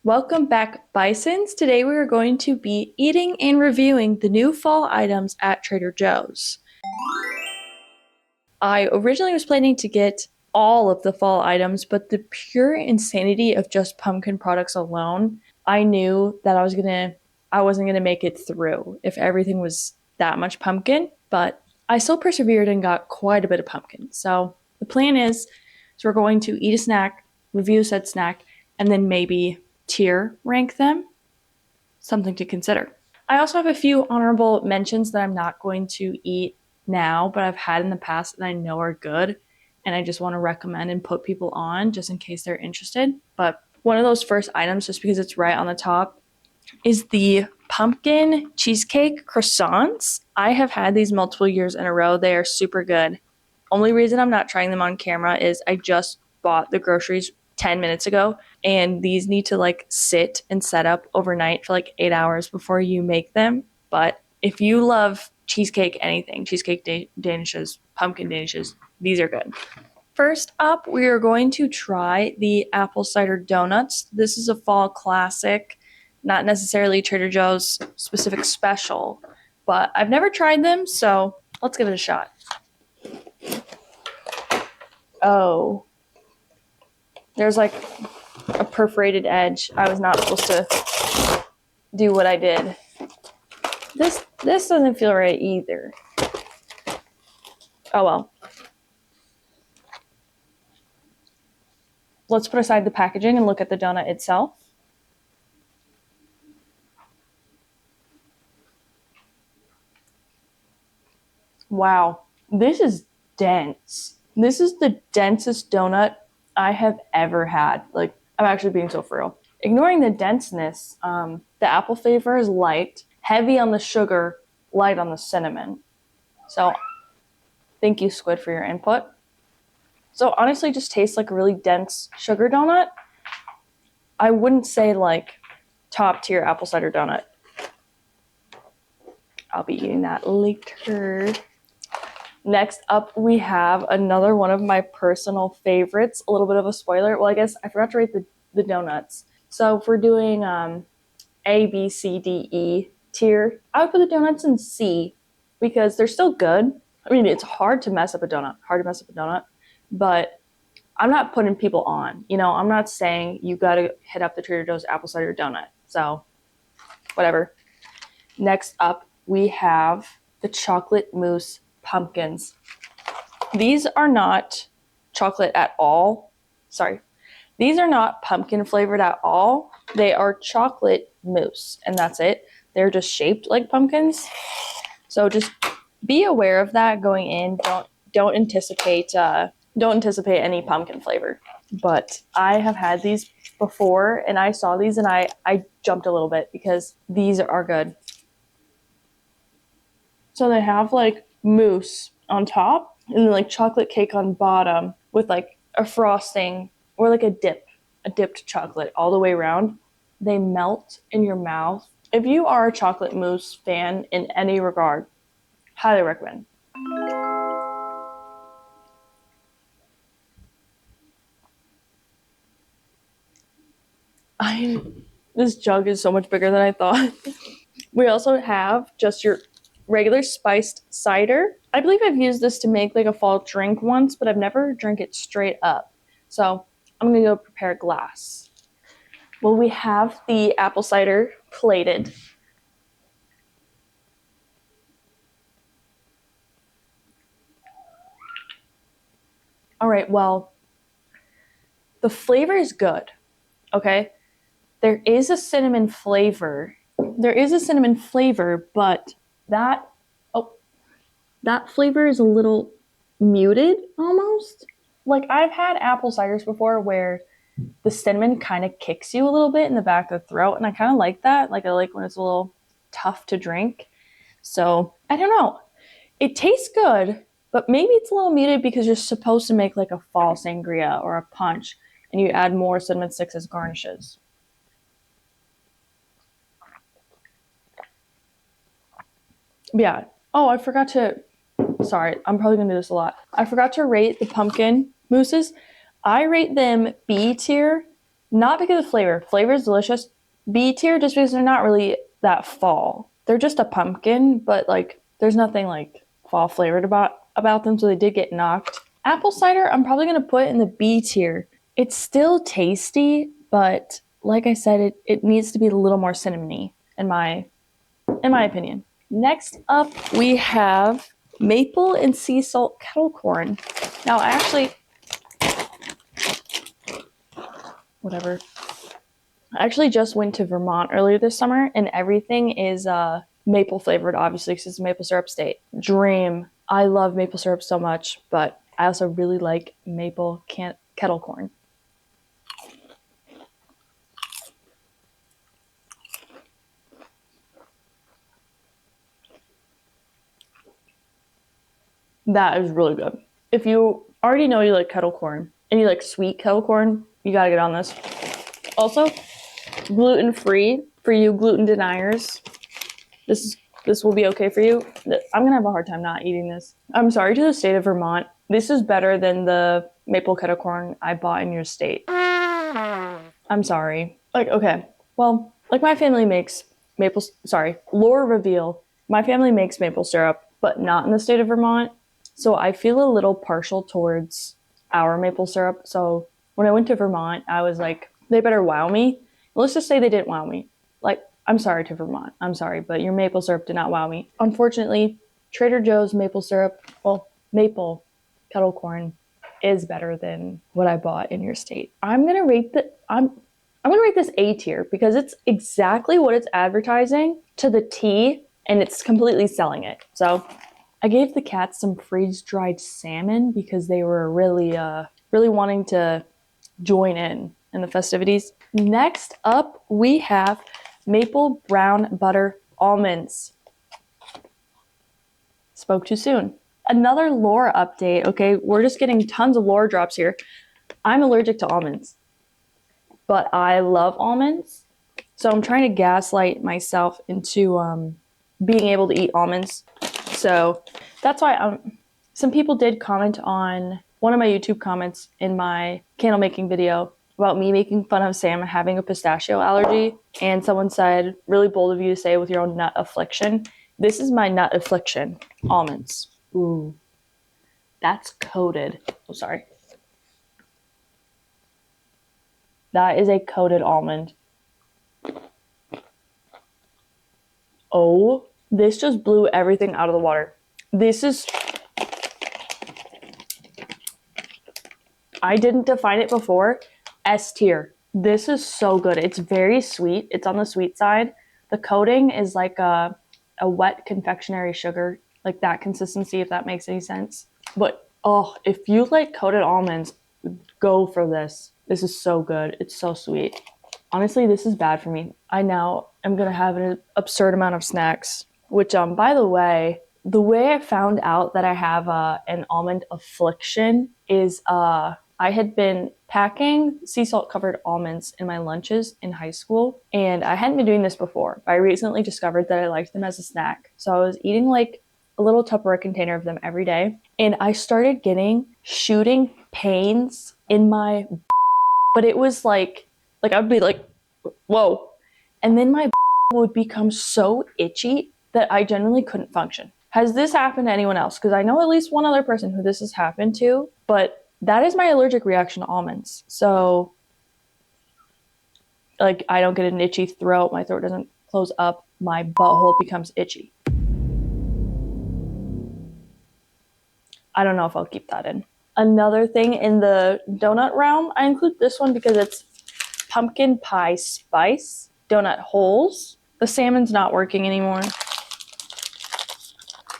Welcome back, Bisons. Today we are going to be eating and reviewing the new fall items at Trader Joe's. I originally was planning to get all of the fall items, but the pure insanity of just pumpkin products alone, I knew that I wasn't gonna make it through if everything was that much pumpkin, but I still persevered and got quite a bit of pumpkin. So the plan is we're going to eat a snack, review said snack, and then maybe tier rank them. Something to consider. I also have a few honorable mentions that I'm not going to eat now, but I've had in the past and I know are good. And I just want to recommend and put people on just in case they're interested. But one of those first items, just because it's right on the top, is the pumpkin cheesecake croissants. I have had these multiple years in a row. They are super good. Only reason I'm not trying them on camera is I just bought the groceries 10 minutes ago, and these need to like sit and set up overnight for like 8 hours before you make them. But if you love cheesecake, anything, cheesecake danishes, pumpkin danishes, these are good. First up, we are going to try the apple cider donuts. This is a fall classic, not necessarily Trader Joe's specific special, but I've never tried them, so let's give it a shot. Oh, there's like a perforated edge. I was not supposed to do what I did. This doesn't feel right either. Oh well. Let's put aside the packaging and look at the donut itself. Wow, this is dense. This is the densest donut I have ever had. Like, I'm actually being so for real. Ignoring the denseness, the apple flavor is light, heavy on the sugar, light on the cinnamon. So, thank you, Squid, for your input. So, honestly, just tastes like a really dense sugar donut. I wouldn't say like top tier apple cider donut. I'll be eating that later. Next up, we have another one of my personal favorites. A little bit of a spoiler. Well, I guess I forgot to rate the donuts. So if we're doing A, B, C, D, E tier, I would put the donuts in C because they're still good. I mean, it's hard to mess up a donut, but I'm not putting people on. You know, I'm not saying you got to hit up the Trader Joe's apple cider donut. So, whatever. Next up, we have the chocolate mousse pumpkins. These are not chocolate at all. Sorry. These are not pumpkin flavored at all. They are chocolate mousse, and that's it. They're just shaped like pumpkins. So just be aware of that going in. Don't anticipate any pumpkin flavor. But I have had these before, and I saw these and I jumped a little bit because these are good. So they have like mousse on top and then like chocolate cake on bottom with like a frosting or like a dipped chocolate all the way around. They melt in your mouth. If you are a chocolate mousse fan in any regard, highly recommend. This jug is so much bigger than I thought. We also have just your regular spiced cider. I believe I've used this to make like a fall drink once, but I've never drank it straight up. So I'm gonna go prepare a glass. Well, we have the apple cider plated. All right, well, the flavor is good, okay? There is a cinnamon flavor. But that that flavor is a little muted almost. Like I've had apple ciders before where the cinnamon kind of kicks you a little bit in the back of the throat, and I kind of like that. Like I like when it's a little tough to drink. So I don't know. It tastes good, but maybe it's a little muted because you're supposed to make like a fall sangria or a punch, and you add more cinnamon sticks as garnishes. Yeah. Oh, I forgot to. Sorry, I'm probably gonna do this a lot. I forgot to rate the pumpkin mousses. I rate them B tier Not because of flavor. Flavor is delicious. B tier just because they're not really that fall. They're just a pumpkin, but like there's nothing like fall flavored about them, so they did get knocked. Apple cider, I'm probably gonna put in the B tier. It's still tasty, but like I said, it needs to be a little more cinnamony in my opinion. Next up, we have maple and sea salt kettle corn. Now, I actually, whatever. I actually just went to Vermont earlier this summer, and everything is maple flavored, obviously, because it's a maple syrup state. Dream. I love maple syrup so much, but I also really like maple kettle corn. That is really good. If you already know you like kettle corn and you like sweet kettle corn, you gotta get on this. Also, gluten-free for you gluten deniers. This will be okay for you. I'm gonna have a hard time not eating this. I'm sorry to the state of Vermont. This is better than the maple kettle corn I bought in your state. I'm sorry. Like, okay. Well, like my family makes lore reveal. My family makes maple syrup, but not in the state of Vermont. So I feel a little partial towards our maple syrup. So when I went to Vermont, I was like, they better wow me. Let's just say they didn't wow me. Like, I'm sorry to Vermont. I'm sorry, but your maple syrup did not wow me. Unfortunately, Trader Joe's maple syrup, maple kettle corn is better than what I bought in your state. I'm gonna rate this A tier because it's exactly what it's advertising to the T, and it's completely selling it. So I gave the cats some freeze-dried salmon because they were really wanting to join in the festivities. Next up, we have maple brown butter almonds. Spoke too soon. Another lore update, okay? We're just getting tons of lore drops here. I'm allergic to almonds, but I love almonds. So I'm trying to gaslight myself into being able to eat almonds. So that's why some people did comment on one of my YouTube comments in my candle making video about me making fun of Sam having a pistachio allergy. And someone said, really bold of you to say with your own nut affliction. This is my nut affliction, almonds. Ooh, that's coated. Oh, sorry. That is a coated almond. Oh, this just blew everything out of the water. I didn't define it before. S tier. This is so good. It's very sweet. It's on the sweet side. The coating is like a wet confectionery sugar, like that consistency, if that makes any sense. But if you like coated almonds, go for this. This is so good. It's so sweet. Honestly, this is bad for me. I now am gonna have an absurd amount of snacks. Which, by the way I found out that I have an almond affliction is I had been packing sea salt covered almonds in my lunches in high school, and I hadn't been doing this before, but I recently discovered that I liked them as a snack. So I was eating like a little Tupperware container of them every day, and I started getting shooting pains in my but it was like I'd be like, whoa. And then my would become so itchy that I generally couldn't function. Has this happened to anyone else? Because I know at least one other person who this has happened to, but that is my allergic reaction to almonds. So, like, I don't get an itchy throat, my throat doesn't close up, my butthole becomes itchy. I don't know if I'll keep that in. Another thing in the donut realm, I include this one because it's pumpkin pie spice donut holes. The salmon's not working anymore.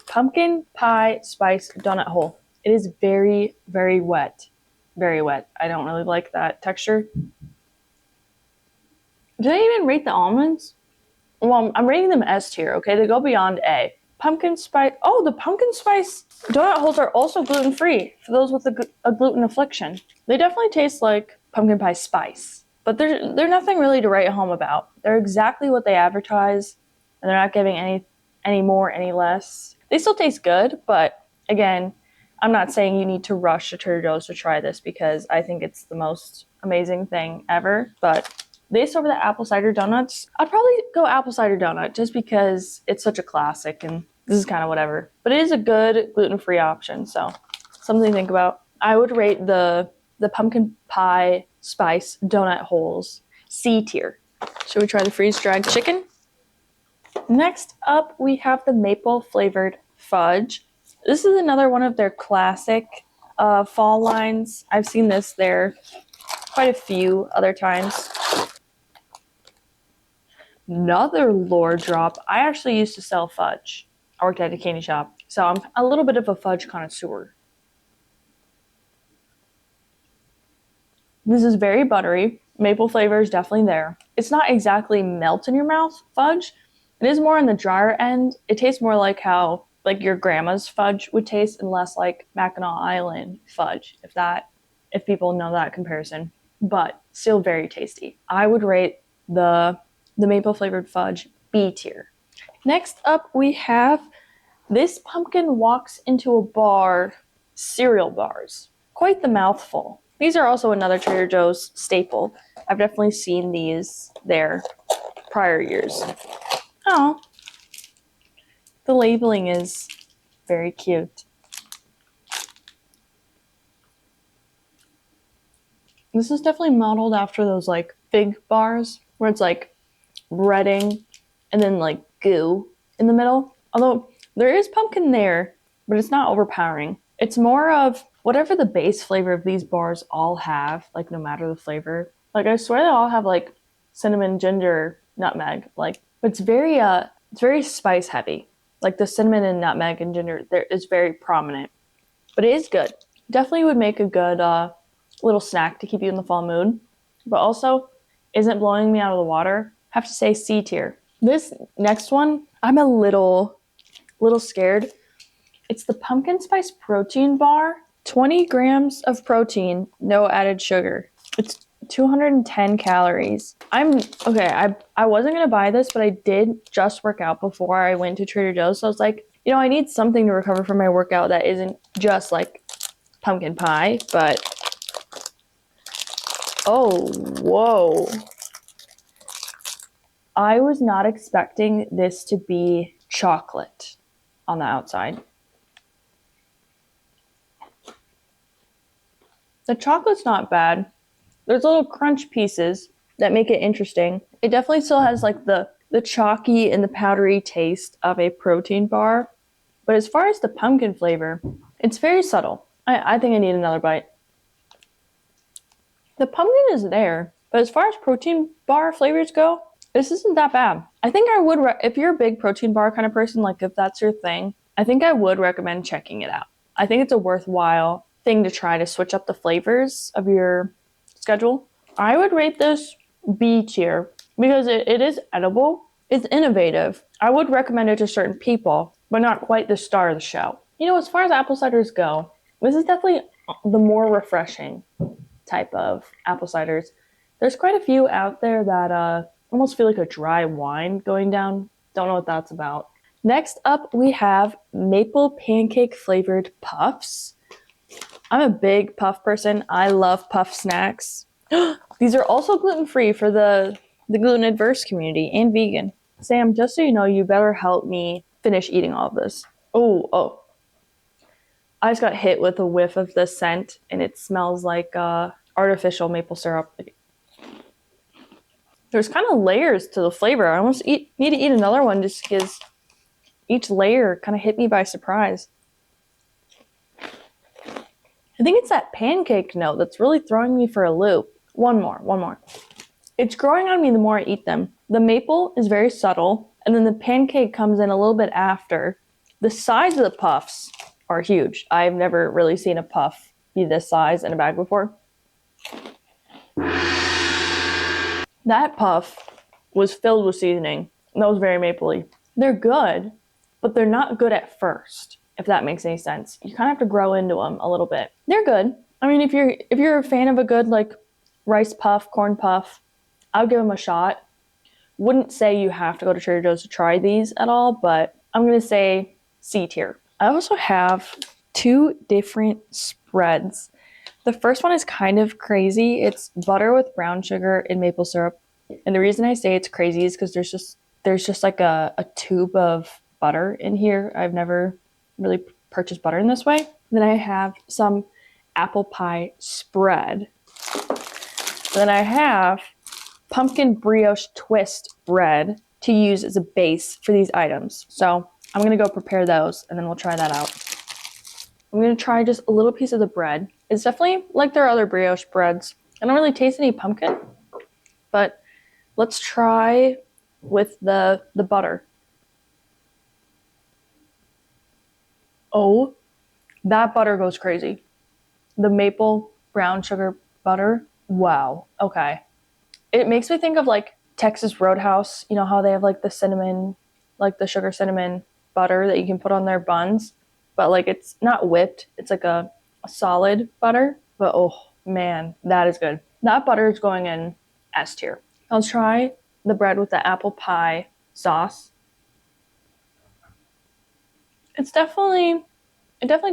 Pumpkin pie spice donut hole. It is very, very wet. Very wet. I don't really like that texture. Do they even rate the almonds? Well, I'm rating them S tier, okay? They go beyond A. Pumpkin spice. Oh, the pumpkin spice donut holes are also gluten-free for those with a gluten affliction. They definitely taste like pumpkin pie spice, but they're nothing really to write home about. They're exactly what they advertise, and they're not giving any more, any less. They still taste good, but again, I'm not saying you need to rush to Trader Joe's to try this because I think it's the most amazing thing ever. But based over the apple cider donuts, I'd probably go apple cider donut just because it's such a classic and this is kind of whatever. But it is a good gluten-free option, so something to think about. I would rate the pumpkin pie spice donut holes C tier. Should we try the freeze-dried chicken? Next up, we have the maple flavored fudge. This is another one of their classic fall lines. I've seen this there quite a few other times. Another lore drop. I actually used to sell fudge. I worked at a candy shop, so I'm a little bit of a fudge connoisseur. This is very buttery. Maple flavor is definitely there. It's not exactly melt in your mouth fudge. It is more on the drier end. It tastes more like how like your grandma's fudge would taste and less like Mackinac Island fudge, if people know that comparison. But still very tasty. I would rate the maple flavored fudge B tier. Next up we have this pumpkin walks into a bar cereal bars. Quite the mouthful. These are also another Trader Joe's staple. I've definitely seen these there prior years. Oh, the labeling is very cute. This is definitely modeled after those like fig bars where it's like breading and then like goo in the middle. Although there is pumpkin there, but it's not overpowering. It's more of whatever the base flavor of these bars all have, like no matter the flavor. Like I swear they all have like cinnamon, ginger, nutmeg. Like it's very spice heavy. Like the cinnamon and nutmeg and ginger there is very prominent. But it is good. Definitely would make a good little snack to keep you in the fall mood. But also isn't blowing me out of the water. I have to say C tier. This next one, I'm a little scared. It's the pumpkin spice protein bar. 20 grams of protein, no added sugar. It's 210 calories. I wasn't going to buy this, but I did just work out before I went to Trader Joe's. So I was like, I need something to recover from my workout that isn't just like pumpkin pie, but oh, whoa. I was not expecting this to be chocolate on the outside. The chocolate's not bad. There's little crunch pieces that make it interesting. It definitely still has like the chalky and the powdery taste of a protein bar. But as far as the pumpkin flavor, it's very subtle. I think I need another bite. The pumpkin is there, but as far as protein bar flavors go, this isn't that bad. I think I would, if you're a big protein bar kind of person, like if that's your thing, I think I would recommend checking it out. I think it's a worthwhile thing to try to switch up the flavors of your schedule. I would rate this B tier because it is edible. It's innovative. I would recommend it to certain people, but not quite the star of the show. As far as apple ciders go, this is definitely the more refreshing type of apple ciders. There's quite a few out there that almost feel like a dry wine going down. Don't know what that's about. Next up, we have maple pancake flavored puffs. I'm a big puff person. I love puff snacks. These are also gluten-free for the gluten-adverse community and vegan. Sam, just so you know, you better help me finish eating all of this. Oh. I just got hit with a whiff of the scent, and it smells like artificial maple syrup. There's kind of layers to the flavor. I almost need to eat another one just because each layer kind of hit me by surprise. I think it's that pancake note that's really throwing me for a loop. One more. It's growing on me the more I eat them. The maple is very subtle, and then the pancake comes in a little bit after. The size of the puffs are huge. I've never really seen a puff be this size in a bag before. That puff was filled with seasoning. That was very mapley. They're good, but they're not good at first, if that makes any sense. You kind of have to grow into them a little bit. They're good. I mean, if you're a fan of a good like rice puff, corn puff, I would give them a shot. Wouldn't say you have to go to Trader Joe's to try these at all, but I'm going to say C tier. I also have two different spreads. The first one is kind of crazy. It's butter with brown sugar and maple syrup. And the reason I say it's crazy is because there's just like a tube of butter in here. I've never really purchased butter in this way. Then I have some apple pie spread. Then I have pumpkin brioche twist bread to use as a base for these items. So I'm gonna go prepare those and then we'll try that out. I'm gonna try just a little piece of the bread. It's definitely like their other brioche breads. I don't really taste any pumpkin, but let's try with the butter. Oh, that butter goes crazy. The maple brown sugar butter. Wow. Okay. It makes me think of like Texas Roadhouse. You know how they have like the cinnamon, like the sugar cinnamon butter that you can put on their buns, but like it's not whipped. It's like a solid butter. But oh man, that is good. That butter is going in S tier. I'll try the bread with the apple pie sauce. It definitely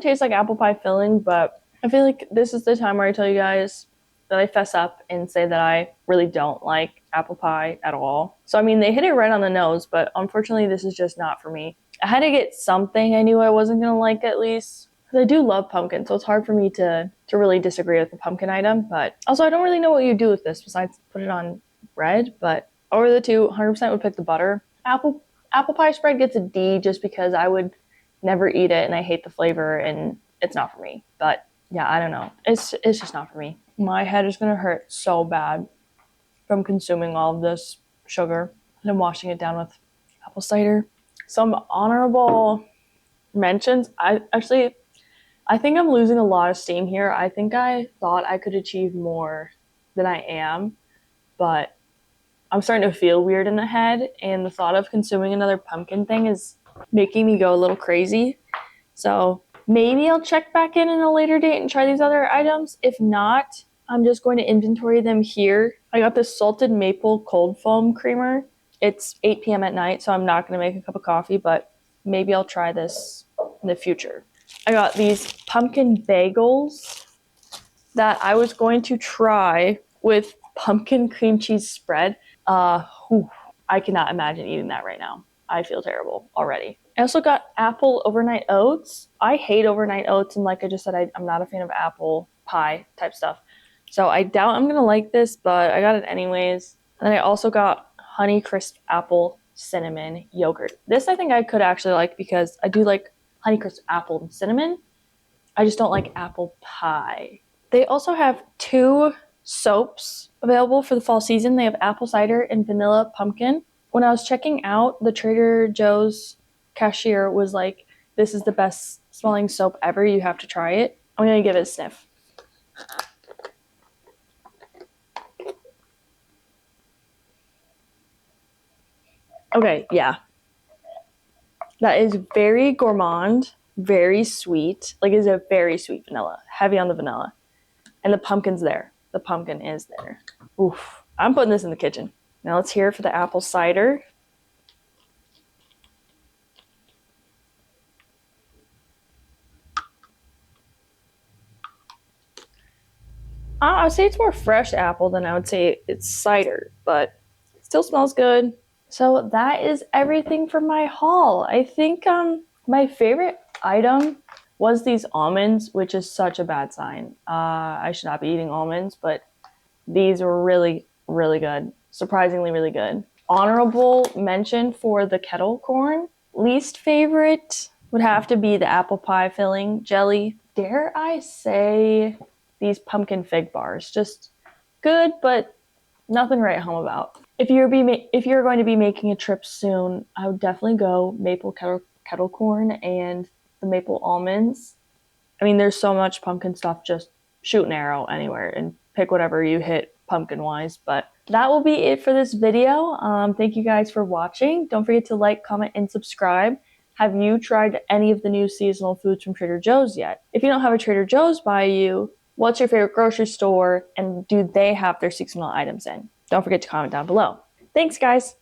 tastes like apple pie filling, but I feel like this is the time where I tell you guys that I fess up and say that I really don't like apple pie at all. So I mean, they hit it right on the nose, but unfortunately this is just not for me. I had to get something I knew I wasn't gonna like at least. Because I do love pumpkin, so it's hard for me to really disagree with the pumpkin item. But also I don't really know what you do with this besides put it on bread, but over the two, 100% would pick the butter. Apple pie spread gets a D just because I would never eat it and I hate the flavor and it's not for me. But yeah, I don't know. It's just not for me. My head is gonna hurt so bad from consuming all of this sugar. And I'm washing it down with apple cider. Some honorable mentions. I think I'm losing a lot of steam here. I think I thought I could achieve more than I am, but I'm starting to feel weird in the head, and the thought of consuming another pumpkin thing is making me go a little crazy. So maybe I'll check back in a later date and try these other items. If not, I'm just going to inventory them here. I got this salted maple cold foam creamer. It's 8 p.m. at night, so I'm not going to make a cup of coffee, but maybe I'll try this in the future. I got these pumpkin bagels that I was going to try with pumpkin cream cheese spread. I cannot imagine eating that right now. I feel terrible already. I also got apple overnight oats. I hate overnight oats, and like I just said, I'm not a fan of apple pie type stuff. So I doubt I'm gonna like this, but I got it anyways. And then I also got Honey Crisp apple cinnamon yogurt. This I think I could actually like because I do like Honey Crisp apple and cinnamon. I just don't like apple pie. They also have two soaps available for the fall season. They have apple cider and vanilla pumpkin. When I was checking out, the Trader Joe's cashier was like, "This is the best smelling soap ever. You have to try it." I'm gonna give it a sniff. Okay, yeah. That is very gourmand, very sweet. Like, it's a very sweet vanilla, heavy on the vanilla. And the pumpkin's there. The pumpkin is there. Oof. I'm putting this in the kitchen. Now let's hear it for the apple cider. I would say it's more fresh apple than I would say it's cider, but it still smells good. So that is everything for my haul. I think my favorite item was these almonds, which is such a bad sign. I should not be eating almonds, but these were really, really good. Surprisingly, really good. Honorable mention for the kettle corn. Least favorite would have to be the apple pie filling jelly. Dare I say these pumpkin fig bars? Just good, but nothing to write home about. If you're going to be making a trip soon, I would definitely go maple kettle corn and the maple almonds. I mean, there's so much pumpkin stuff. Just shoot an arrow anywhere and pick whatever you hit pumpkin wise. But that will be it for this video. Thank you guys for watching. Don't forget to like, comment, and subscribe. Have you tried any of the new seasonal foods from Trader Joe's yet? If you don't have a Trader Joe's by you, what's your favorite grocery store, and do they have their seasonal items in? Don't forget to comment down below. Thanks, guys.